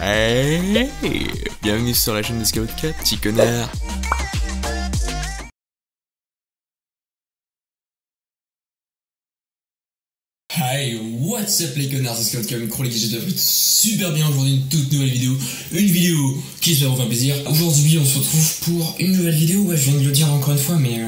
Hey, bienvenue sur la chaîne de Scout Cat, petit connard. Hi, what's up les connards, c'est Scout Cat, chronique, j'espère que super bien aujourd'hui, une toute nouvelle vidéo. Une vidéo qui espère vous faire plaisir. Aujourd'hui on se retrouve pour une nouvelle vidéo, ouais je viens de le dire encore une fois, mais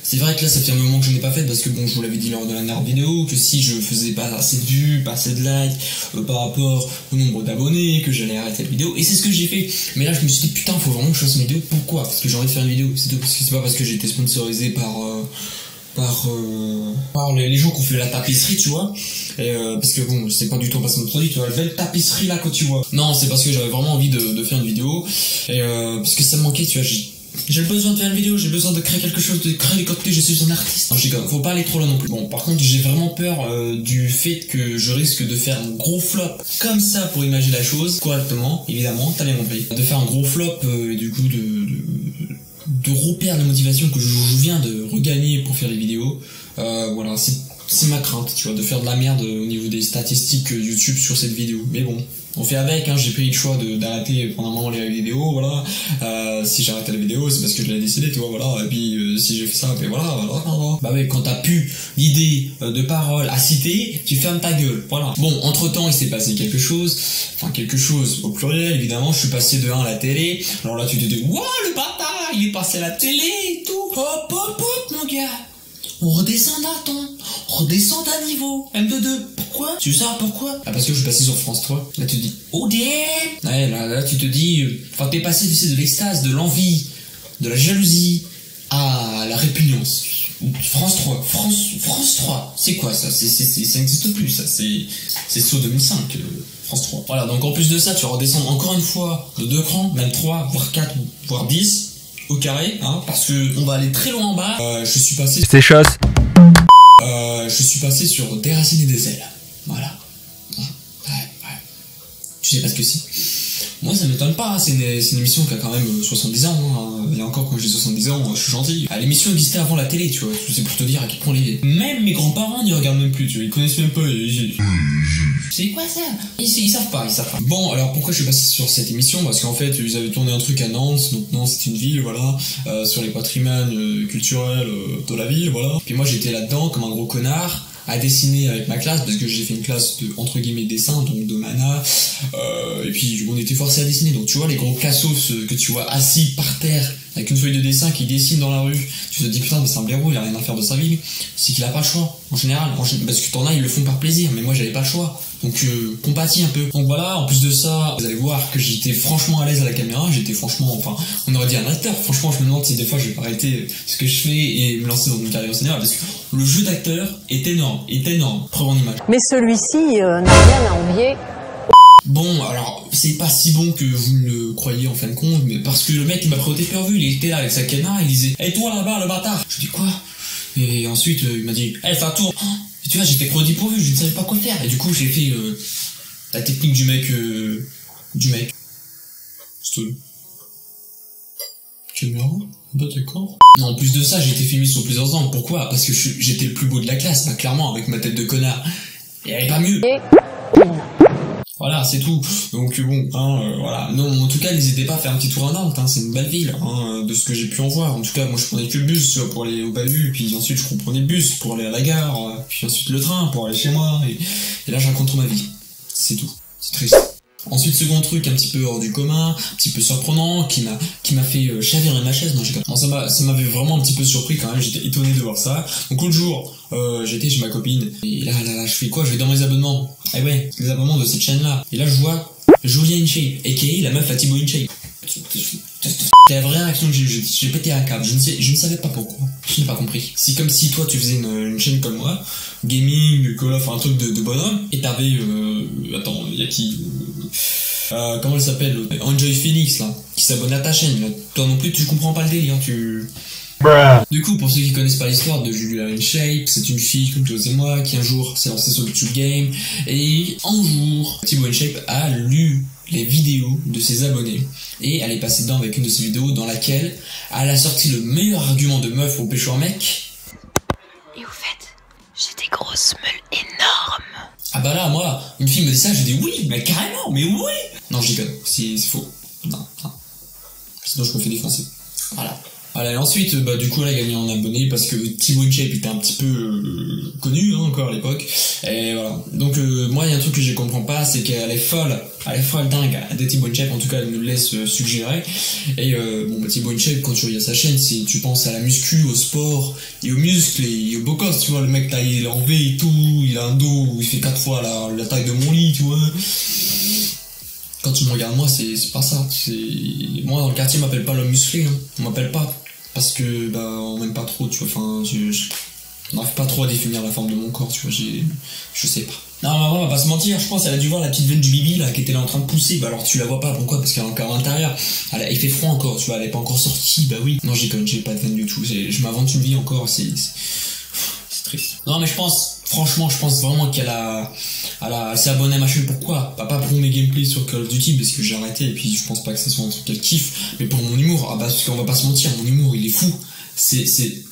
c'est vrai que là ça fait un moment que je n'ai pas fait parce que bon je vous l'avais dit lors de la dernière vidéo que si je faisais pas assez de vues, pas assez de likes par rapport au nombre d'abonnés, que j'allais arrêter la vidéo, et c'est ce que j'ai fait. Mais là je me suis dit putain faut vraiment que je fasse une vidéo. Pourquoi? Parce que j'ai envie de faire une vidéo, c'est tout, parce que c'est pas parce que j'ai été sponsorisé par les gens qui ont fait la tapisserie, tu vois, et parce que bon c'est pas du tout un placement de produit, tu vois, la belle tapisserie là que tu vois, non c'est parce que j'avais vraiment envie de faire une vidéo, et parce que ça me manquait, tu vois, j'ai besoin de faire une vidéo, j'ai besoin de créer quelque chose, de créer du contenu, je suis un artiste. Non, faut pas aller trop loin non plus. Bon, par contre, j'ai vraiment peur du fait que je risque de faire un gros flop comme ça pour imaginer la chose correctement, évidemment, t'as bien compris. De faire un gros flop et du coup de reperdre la motivation que je viens de regagner pour faire les vidéos. Voilà, c'est ma crainte, tu vois, de faire de la merde au niveau des statistiques YouTube sur cette vidéo. Mais bon, on fait avec, hein, j'ai pris le choix d'arrêter pendant un moment les vidéos, voilà. Si j'arrêtais la vidéo, c'est parce que je l'ai décidé, tu vois, voilà. Et puis si j'ai fait ça, puis voilà. Bah ouais, quand t'as plus d'idées, de paroles à citer, tu fermes ta gueule, voilà. Bon, entre temps, il s'est passé quelque chose au pluriel, évidemment. Je suis passé de 1 à la télé. Alors là, tu te dis, waouh, le bâtard, il est passé à la télé et tout. Hop, mon gars. On redescend d'un ton, on redescend d'un niveau. M22, pourquoi? Tu sais pourquoi? Ah, parce que je suis passé sur France 3. Là tu te dis, oh damn. Ouais, là tu te dis, enfin t'es passé, tu sais, de l'extase, de l'envie, de la jalousie, à la répugnance. France 3, c'est quoi ça? Ça n'existe plus, ça, c'est sur 2005, France 3. Voilà, donc en plus de ça, tu vas redescendre encore une fois de 2 crans, même 3, voire 4, voire 10. Au carré, hein, parce que on va aller très loin en bas. Je suis passé. C'est chasse. Je suis passé sur Des racines et des ailes. Voilà. Ouais. Tu sais pas ce que c'est. Moi ça m'étonne pas, hein. C'est une émission qui a quand même 70 ans, hein. Et encore quand j'ai 70 ans, je suis gentil. Ah, l'émission existait avant la télé, tu vois, c'est pour te dire à quel point même mes grands-parents n'y regardent même plus, tu vois, ils connaissent même pas. C'est quoi ça? Ils savent pas. Bon, alors pourquoi je suis passé sur cette émission? Parce qu'en fait, ils avaient tourné un truc à Nantes, donc Nantes c'est une ville, voilà, sur les patrimoines culturels de la ville, voilà. Puis moi j'étais là-dedans comme un gros connard, à dessiner avec ma classe, parce que j'ai fait une classe de, entre guillemets, dessin, donc de mana, et puis on était forcé à dessiner, donc tu vois les gros cassos que tu vois assis par terre, avec une feuille de dessin qui dessine dans la rue, tu te dis putain mais c'est un blaireau, il a rien à faire de sa vie, c'est qu'il a pas le choix, en général, parce que t'en as, ils le font par plaisir, mais moi j'avais pas le choix. Donc compatis un peu. Donc voilà, en plus de ça, vous allez voir que j'étais franchement à l'aise à la caméra, j'étais franchement, enfin, on aurait dit un acteur. Franchement, je me demande si des fois je vais pas arrêter ce que je fais et me lancer dans une carrière au cinéma, parce que le jeu d'acteur est énorme, preuve en image. Mais celui-ci n'a rien à envier. Bon, alors, c'est pas si bon que vous ne le croyez en fin de compte, mais parce que le mec il m'a pris au dépourvu, il était là avec sa caméra, il disait, hey toi là-bas, le bâtard. Je dis quoi? Et ensuite il m'a dit, hey fais un tour. Et tu vois, j'étais pris au dépourvu, je ne savais pas quoi faire. Et du coup, j'ai fait la technique du mec. C'est tout. Caméra? Bah d'accord. Non, en plus de ça, j'ai été filmé sur plusieurs angles. Pourquoi? Parce que j'étais le plus beau de la classe, bah clairement, avec ma tête de connard. Il n'y avait pas mieux. Voilà, c'est tout. Donc bon, hein, voilà. Non, en tout cas, n'hésitez pas à faire un petit tour à Nantes, hein, c'est une belle ville, hein, de ce que j'ai pu en voir. En tout cas, moi je prenais que le bus pour aller au Bahut, puis ensuite je reprenais le bus pour aller à la gare, puis ensuite le train pour aller chez moi, et là je raconte ma vie. C'est tout. C'est triste. Ensuite, second truc un petit peu hors du commun, un petit peu surprenant, qui m'a fait chavirer ma chaise. Non, ça m'avait vraiment un petit peu surpris quand même, j'étais étonné de voir ça. Donc l'autre jour, j'étais chez ma copine, et là, je fais quoi? Je vais dans mes abonnements. Eh ouais, les abonnements de cette chaîne-là. Et là, je vois Julia InShape, aka la meuf à Thibaut InShape. C'est la vraie réaction que j'ai pété un câble, je ne savais pas pourquoi, je n'ai pas compris. C'est comme si toi tu faisais une chaîne comme moi, gaming, call of, un truc de bonhomme, et t'avais, attends, y'a qui, comment elle s'appelle, Enjoy Phoenix là, qui s'abonne à ta chaîne, là. Toi non plus tu comprends pas le délire, Du coup, pour ceux qui connaissent pas l'histoire de Julia InShape, c'est une fille comme toi et moi qui un jour s'est lancée sur YouTube Game, et un jour, Thibaut InShape a lu les vidéos de ses abonnés et elle est passée dedans avec une de ses vidéos dans laquelle elle a sorti le meilleur argument de meuf pour pécho un mec. Et au fait, j'ai des grosses meules énormes. Ah bah là, moi, une fille me dit ça, je dis oui, mais carrément, mais oui. Non, je déconne, c'est faux. Non. Sinon, je me fais défoncer. Voilà. Voilà, et ensuite, du coup, elle a gagné en abonnés parce que Thibaut InShape était un petit peu connu, hein, encore à l'époque. Et voilà. Donc, moi, il y a un truc que je comprends pas, c'est qu'elle est folle dingue de Thibaut InShape, en tout cas, elle nous laisse suggérer. Et Thibaut InShape, quand tu regardes sa chaîne, tu penses à la muscu, au sport, et aux muscles, et au beau gosse, tu vois, le mec, là, il est enlevé et tout, il a un dos où il fait 4 fois la taille de mon lit, tu vois. Quand tu me regardes, moi, c'est pas ça. Moi, dans le quartier, on m'appelle pas l'homme musclé, hein. On m'appelle pas. Parce que, on m'aime pas trop, tu vois. Enfin, on n'arrive pas trop à définir la forme de mon corps, tu vois. Je sais pas. Non, on va pas se mentir, je pense qu'elle a dû voir la petite veine du bibi, là, qui était là en train de pousser. Alors, tu la vois pas, pourquoi? Parce qu'elle est encore à l'intérieur. Il fait froid encore, tu vois, elle est pas encore sortie, oui. Non, j'ai pas de veine du tout. Je m'invente une vie encore, c'est triste. Non, mais franchement, je pense vraiment qu'elle s'est abonnée à ma chaîne. Pourquoi? Pas pour mes gameplays sur Call of Duty, parce que j'ai arrêté, et puis je pense pas que ce soit un truc qu'elle kiffe, mais pour mon humour. Parce qu'on va pas se mentir, mon humour, il est fou.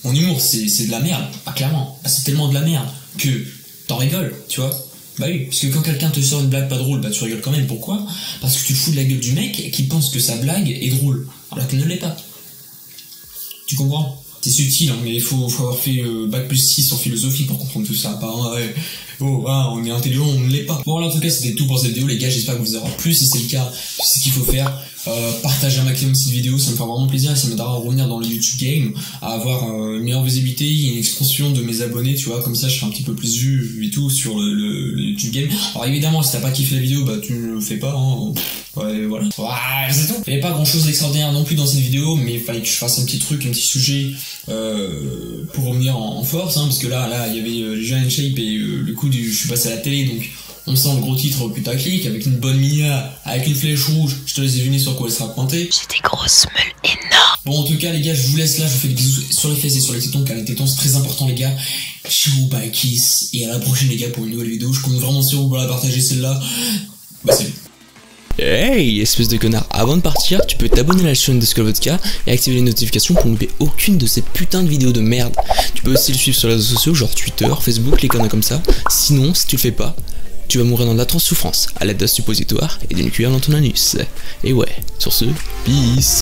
Mon humour, c'est de la merde. Clairement. C'est tellement de la merde que t'en rigoles, tu vois. Oui, parce que quand quelqu'un te sort une blague pas drôle, tu rigoles quand même. Pourquoi? Parce que tu te fous de la gueule du mec qui pense que sa blague est drôle, alors qu'elle ne l'est pas. Tu comprends? C'est subtil, hein, mais il faut avoir fait bac plus 6 en philosophie pour comprendre tout ça. On est intelligent, on ne l'est pas. Bon, en tout cas, c'était tout pour cette vidéo, les gars. J'espère que vous aurez plu. Si c'est le cas, tu sais ce qu'il faut faire. Partagez un maximum cette vidéo, ça me fera vraiment plaisir et ça m'aidera à revenir dans le YouTube game, à avoir une meilleure visibilité et une expansion de mes abonnés, tu vois. Comme ça, je serai un petit peu plus vu et tout sur le YouTube game. Alors évidemment, si t'as pas kiffé la vidéo, tu ne le fais pas, hein. Ouais, voilà. Ouais, c'est tout. Il n'y avait pas grand chose d'extraordinaire non plus dans cette vidéo, mais il fallait que je fasse un petit truc, un petit sujet pour revenir en force, hein, parce que là, il y avait les gens InShape et le coup je suis passé à la télé, donc on sent le gros titre putaclic avec une bonne mia, avec une flèche rouge. Je te laisse deviner sur quoi elle sera pointée. J'ai des grosses meules énormes. Bon, en tout cas, les gars, je vous laisse là. Je vous fais des bisous sur les fesses et sur les tétons, car les tétons c'est très important, les gars. Ciao, bye, kiss. Et à la prochaine, les gars, pour une nouvelle vidéo. Je compte vraiment sur vous pour la partager, celle-là. Salut. Hey, espèce de connard, avant de partir, tu peux t'abonner à la chaîne de Skullvodka et activer les notifications pour ne louper aucune de ces putains de vidéos de merde. Tu peux aussi le suivre sur les réseaux sociaux, genre Twitter, Facebook, les conneries comme ça. Sinon, si tu le fais pas, tu vas mourir dans de la souffrance à l'aide d'un suppositoire et d'une cuillère dans ton anus. Et ouais, sur ce, peace.